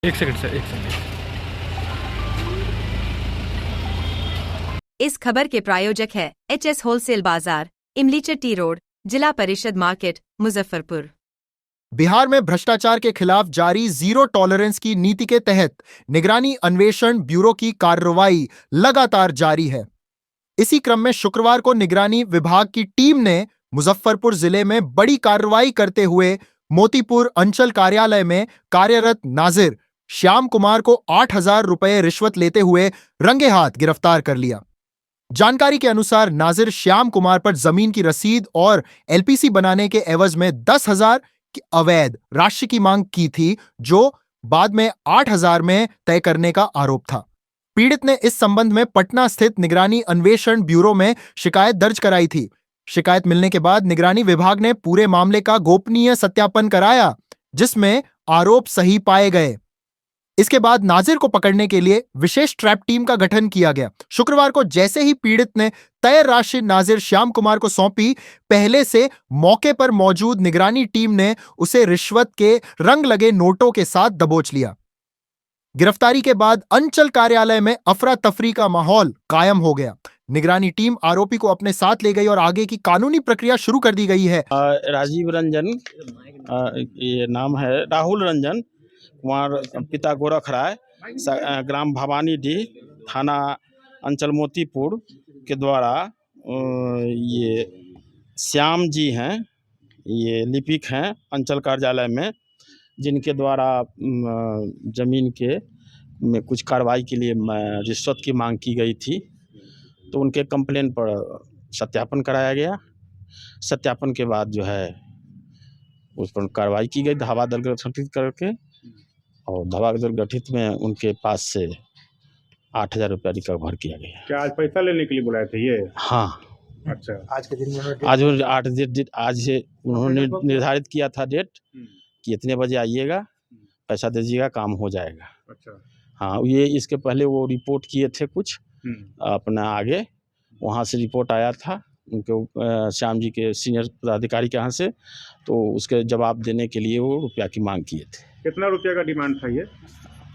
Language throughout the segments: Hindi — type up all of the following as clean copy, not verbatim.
एक सेकंड सर, एक सेकंड। इस खबर के प्रायोजक है एचएस होलसेल बाजार, इमली चट्टी रोड, जिला परिषद मार्केट, मुजफ्फरपुर। बिहार में भ्रष्टाचार के खिलाफ जारी जीरो टॉलरेंस की नीति के तहत निगरानी अन्वेषण ब्यूरो की कार्रवाई लगातार जारी है। इसी क्रम में शुक्रवार को निगरानी विभाग की टीम ने मुजफ्फरपुर जिले में बड़ी कार्रवाई करते हुए मोतीपुर अंचल कार्यालय में कार्यरत नाजिर श्याम कुमार को 8,000 रुपए रिश्वत लेते हुए रंगे हाथ गिरफ्तार कर लिया। जानकारी के अनुसार नाजिर श्याम कुमार पर जमीन की रसीद और एलपीसी बनाने के एवज में 10,000 की अवैध राशि की मांग की थी, जो बाद में 8,000 में तय करने का आरोप था। पीड़ित ने इस संबंध में पटना स्थित निगरानी अन्वेषण ब्यूरो में शिकायत दर्ज कराई थी। शिकायत मिलने के बाद निगरानी विभाग ने पूरे मामले का गोपनीय सत्यापन कराया, जिसमें आरोप सही पाए गए। इसके बाद नाजिर को पकड़ने के लिए विशेष ट्रैप टीम का गठन किया गया। शुक्रवार को जैसे ही पीड़ित ने तय राशि नाजिर श्याम कुमार को सौंपी, पहले से मौके पर मौजूद निगरानी टीम ने उसे रिश्वत के रंग लगे नोटों के साथ दबोच लिया। गिरफ्तारी के बाद अंचल कार्यालय में अफरा तफरी का माहौल कायम हो गया। निगरानी टीम आरोपी को अपने साथ ले गई और आगे की कानूनी प्रक्रिया शुरू कर दी गई है। राजीव रंजन, ये नाम है राहुल रंजन कुमार, पिता गोरख राय, ग्राम भवानीडीह, थाना अंचल मोतीपुर के द्वारा ये श्याम जी हैं, ये लिपिक हैं अंचल कार्यालय में, जिनके द्वारा ज़मीन के में कुछ कार्रवाई के लिए रिश्वत की मांग की गई थी। तो उनके कंप्लेन पर सत्यापन कराया गया। सत्यापन के बाद जो है उस पर कार्रवाई की गई धावा दल गठित करके, और धावा दल गठित में उनके पास से 8,000 रुपया रिकवर किया गया। क्या आज पैसा लेने के लिए बुलाए थे ये? हाँ, अच्छा। आज के दिन में आज उन्होंने निर्धारित किया था डेट कि इतने बजे आइएगा, पैसा दीजिएगा, काम हो जाएगा। अच्छा। हाँ, ये इसके पहले वो रिपोर्ट किए थे कुछ अपना आगे, वहाँ से रिपोर्ट आया था उनके श्याम जी के सीनियर पदाधिकारी के यहाँ से, तो उसके जवाब देने के लिए वो रुपया की मांग किए थे। कितना रुपया का डिमांड था ये?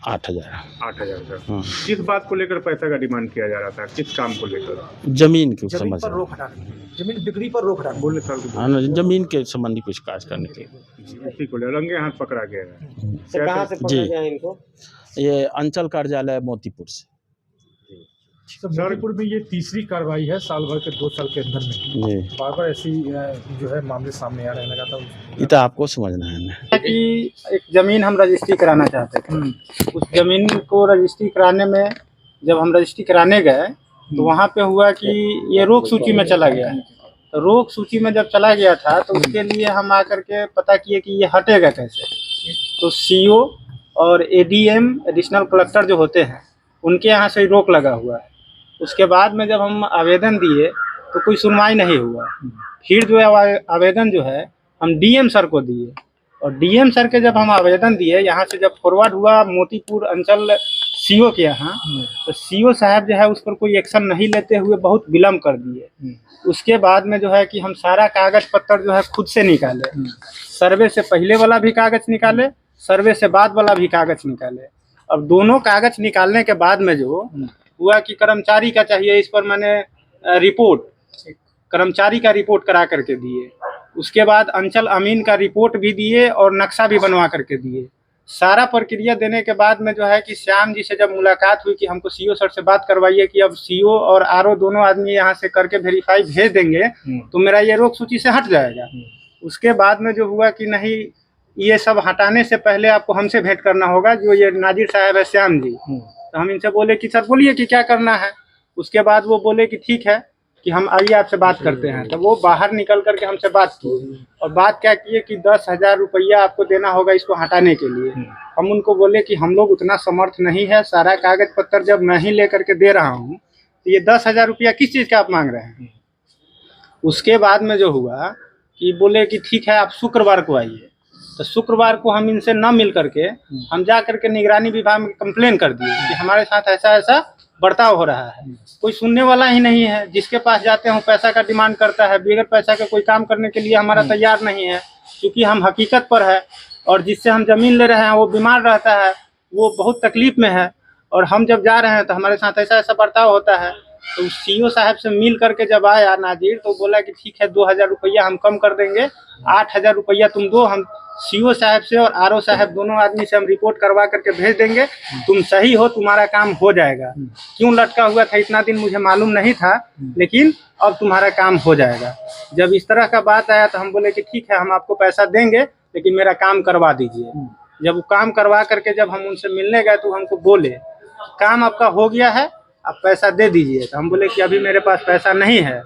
8,000। 8,000 का। हाँ। किस बात को लेकर पैसा का डिमांड किया जा रहा था? किस काम को लेकर? जमीन के जमीन समझ पर रोक हटाने, जमीन बिक्री पर रोक हटाने। बोले सर को हाँ ना, जमीन के संबंधी कुछ कार्य करने के लिए। इसी को ले रंगे हाथ पकड़ा गया है। सर कहाँ से पकड़ा गया इनको? ये अंचल कार्यालय मोतीपुर से। मोतीपुर में ये तीसरी कार्रवाई है साल भर के 2 साल के अंदर में। जी, बार बार ऐसी जो है मामले सामने आ रहे हैं लगातार। ये तो आपको समझना है ना कि एक ज़मीन हम रजिस्ट्री कराना चाहते थे। उस ज़मीन को रजिस्ट्री कराने में जब हम रजिस्ट्री कराने गए तो वहाँ पे हुआ कि ये रोक सूची में चला गया। तो रोक सूची में जब चला गया था तो उसके लिए हम आकर के पता किए कि ये हटेगा कैसे। तो सीओ और एडीएम एडिशनल कलेक्टर जो होते हैं उनके यहाँ से रोक लगा हुआ है। उसके बाद में जब हम आवेदन दिए तो कोई सुनवाई नहीं हुआ। फिर जो है आवेदन जो है हम डीएम सर को दिए, और डीएम सर के जब हम आवेदन दिए, यहाँ से जब फॉरवर्ड हुआ मोतीपुर अंचल सीओ के यहाँ, तो सीओ साहब जो है उस पर कोई एक्शन नहीं लेते हुए बहुत विलम्ब कर दिए। उसके बाद में जो है कि हम सारा कागज पत्तर जो है खुद से निकाले, सर्वे से पहले वाला भी कागज निकाले, सर्वे से बाद वाला भी कागज निकाले। अब दोनों कागज निकालने के बाद में जो हुआ कि कर्मचारी का चाहिए, इस पर मैंने रिपोर्ट कर्मचारी का रिपोर्ट करा करके दिए। उसके बाद अंचल अमीन का रिपोर्ट भी दिए और नक्शा भी बनवा करके दिए। सारा प्रक्रिया देने के बाद में जो है कि श्याम जी से जब मुलाकात हुई कि हमको सीओ सर से बात करवाइए कि अब सीओ और आरओ दोनों आदमी यहाँ से करके वेरीफाई भेज देंगे तो मेरा ये रोक सूची से हट जाएगा। उसके बाद में जो हुआ कि नहीं, ये सब हटाने से पहले आपको हमसे भेंट करना होगा, जो ये नाजिर साहब है श्याम जी। तो हम इनसे बोले कि सर बोलिए कि क्या करना है। उसके बाद वो बोले कि ठीक है कि हम आइए आपसे बात करते हैं। तो वो बाहर निकल करके हमसे बात की, और बात क्या किए कि 10,000 रुपया आपको देना होगा इसको हटाने के लिए। हम उनको बोले कि हम लोग उतना समर्थ नहीं है, सारा कागज पत्तर जब मैं ही ले करके दे रहा हूँ तो ये 10,000 रुपया किस चीज़ का आप मांग रहे हैं। उसके बाद में जो हुआ कि बोले कि ठीक है आप शुक्रवार को आइए। तो शुक्रवार को हम इनसे न मिल करके हम जा करके निगरानी विभाग में कंप्लेन कर दिए कि हमारे साथ ऐसा ऐसा बर्ताव हो रहा है। कोई सुनने वाला ही नहीं है, जिसके पास जाते हैं पैसा का डिमांड करता है, बगैर पैसा का कोई काम करने के लिए हमारा तैयार नहीं है। क्योंकि हम हकीकत पर है, और जिससे हम ज़मीन ले रहे हैं वो बीमार रहता है, वो बहुत तकलीफ में है। और हम जब जा रहे हैं तो हमारे साथ ऐसा ऐसा बर्ताव होता है। तो सीईओ साहब से मिल करके जब आया नाजिर, तो बोला कि ठीक है 2000 रुपया हम कम कर देंगे, 8000 रुपया तुम दो, हम सीईओ साहब से और आरओ साहब दोनों आदमी से हम रिपोर्ट करवा करके भेज देंगे, तुम सही हो, तुम्हारा काम हो जाएगा। क्यों लटका हुआ था इतना दिन मुझे मालूम नहीं था, लेकिन अब तुम्हारा काम हो जाएगा। जब इस तरह का बात आया तो हम बोले कि ठीक है हम आपको पैसा देंगे, लेकिन मेरा काम करवा दीजिए। जब वो काम करवा करके जब हम उनसे मिलने गए तो हमको बोले काम आपका हो गया है, आप पैसा दे दीजिए। तो हम बोले कि अभी मेरे पास पैसा नहीं है,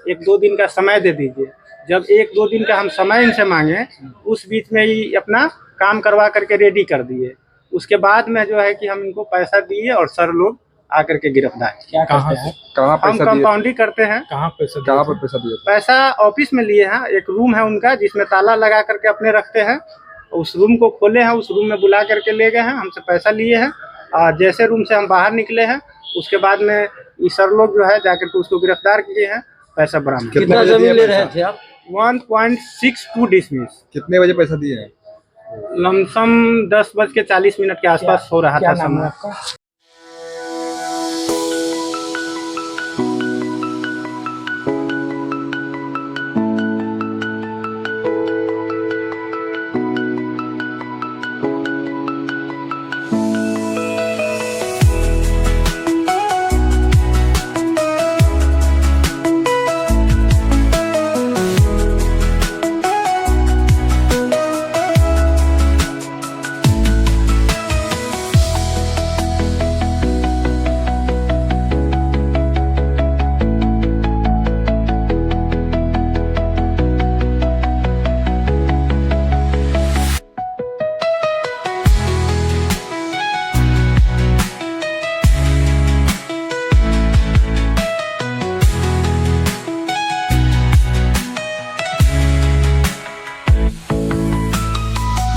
1-2 दिन का समय दे दीजिए। जब 1-2 दिन का हम समय इनसे मांगे, उस बीच में ही अपना काम करवा करके रेडी कर दिए। उसके बाद में जो है कि हम इनको पैसा दिए और सर लोग आकर के गिरफ्तार किया। कहाँ से कहाँ हम कंपाउंडिंग करते हैं। कहाँ पैसा कहाँ पर पैसा दिया? पैसा ऑफिस में लिए हैं, एक रूम है उनका जिसमें ताला लगा करके अपने रखते हैं। उस रूम को खोले हैं, उस रूम में बुला करके ले गए हैं, हमसे पैसा लिए हैं। और जैसे रूम से हम बाहर निकले हैं, उसके बाद में ये सर लोग जो है जाकर के उसको गिरफ्तार किए हैं, पैसा बरामद। कितना जमीन ले रहे थे आप? 1.62 डिसमिस। कितने बजे पैसा दिए हैं? लमसम 10:40 के आसपास हो रहा था समय।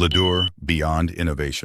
Ladure Beyond Innovation.